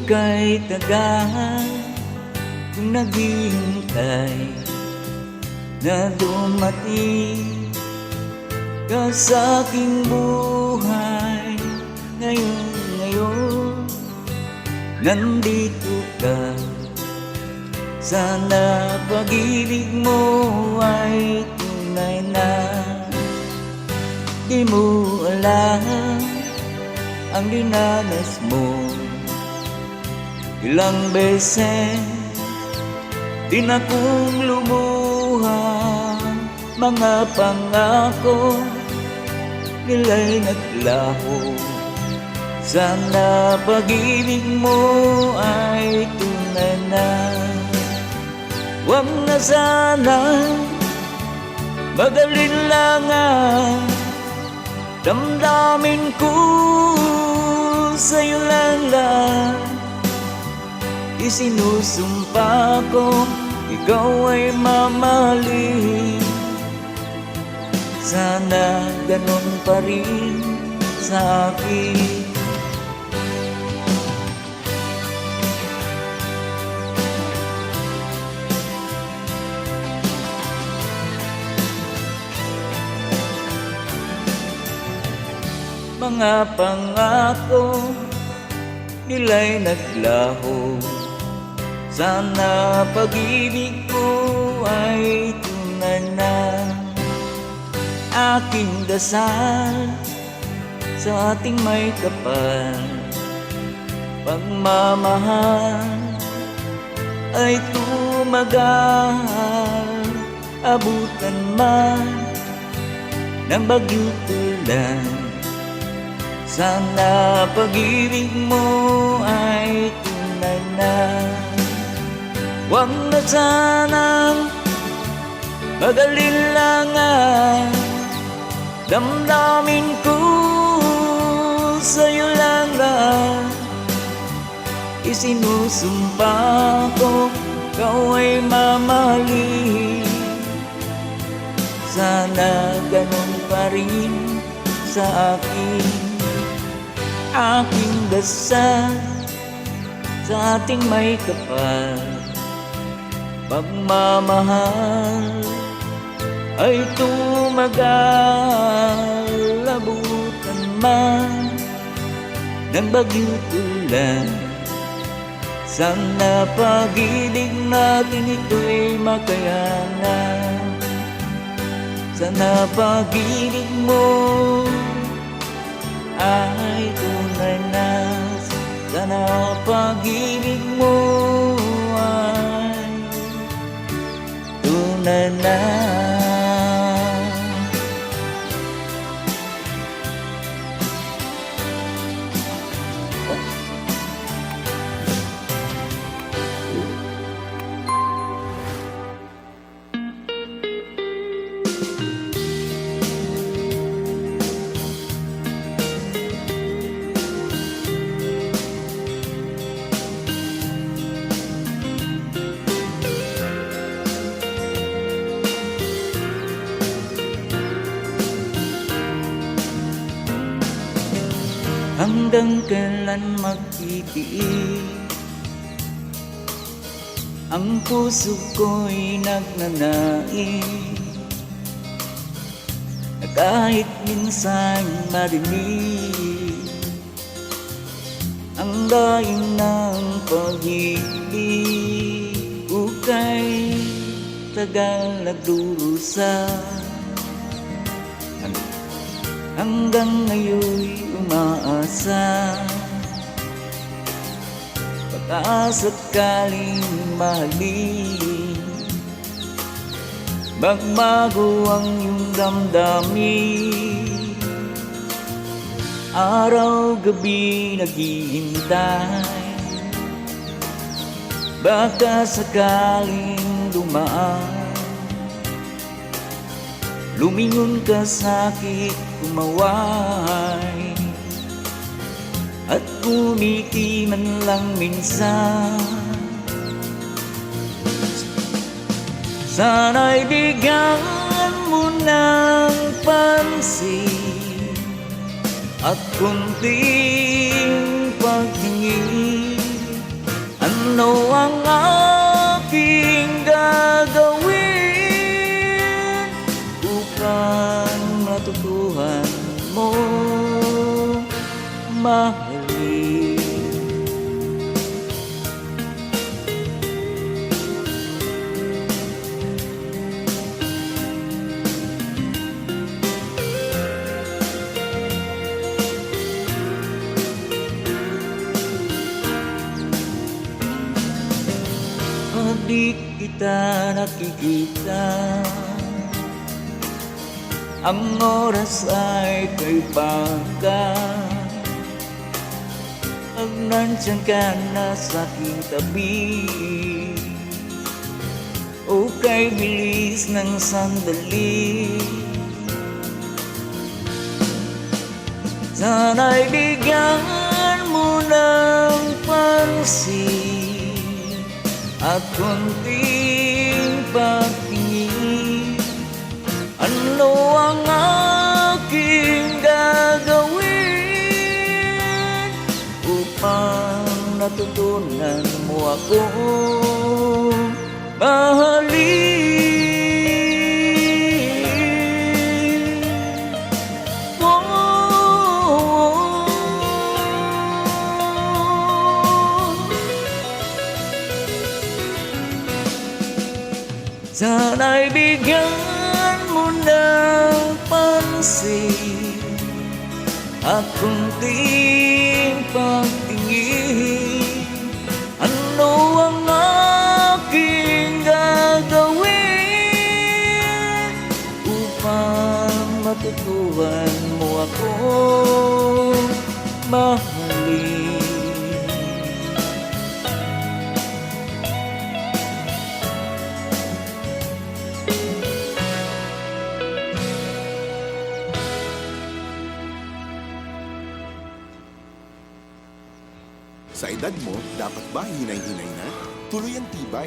kay tagal kung naghihintay na dumating ka sa aking buhay. Ngayon, nandito ka. Sana pag-ibig mo ay tunay na. Di mo alam ang dinanas mo. Ilang beses din akong lumuha. Mga pangako nila'y naglaho. Sana pag-ibig mo ay tunay na. Huwag na sana mag-alinlangan. Damdamin ko sa'yo lang. Isinusumpa ko ikaw ay mamahalin. Sana ganun pa rin sa akin. Mga pangako nila'y naglaho. Sana pag-ibig ko ay tunay na. Aking dasal sa ating may kapal, pagmamahal ay tumagal. Abutan man ng bagyong ulan, sana pag-ibig mo ay tunay na. Huwag na sanang mag-alinlangan. Damdamin ko sa'yo lang. Isinusumpa ko ikaw ay mamahalin. Sana ganun pa rin sa akin. Aking dasal sa ating may kapal, pagmamahal ay tumagal. Abutan man ng bagyong ulan, sana pag-ibig natin ito'y makayanan. Sana pag-ibig mo ay tunay na. Sana pag-ibig mo ay tunay na. Hanggang kailan magtitiis ang puso ko'y nagnanais na kahit minsan marinig ang daing ng pag-ibig. Ukay tagal nagdurusa, hanggang ngayon'y umaasa. Baka sakaling mahalin, magbago ang iyong damdamin. Araw-gabi naghihintay, baka sakaling dumaan. Lumingon ka sa'kin, kumaway, at kumiti man lang minsan. Sana'y bigyan mo ng pansin at kunting paghingi. Ano ang aking gagawin upang matutuhan mo mahalin? Di kita nakikita, ang oras ay kay baka. Pag nandyan ka na sa aking tabi, o kay bilis ng sandali, sana'y bigyan mo ng pansin at kunting pagtingin. Ano ang aking gagawin upang natutunan mo ako mahalin? Sana'y bigyan mo ng pansin at kunting pagtingin. Ano ang aking gagawin upang matutuhan mo ako mahalin? Sa edad mo, dapat ba hinay-hinay na? Tuloy ang tibay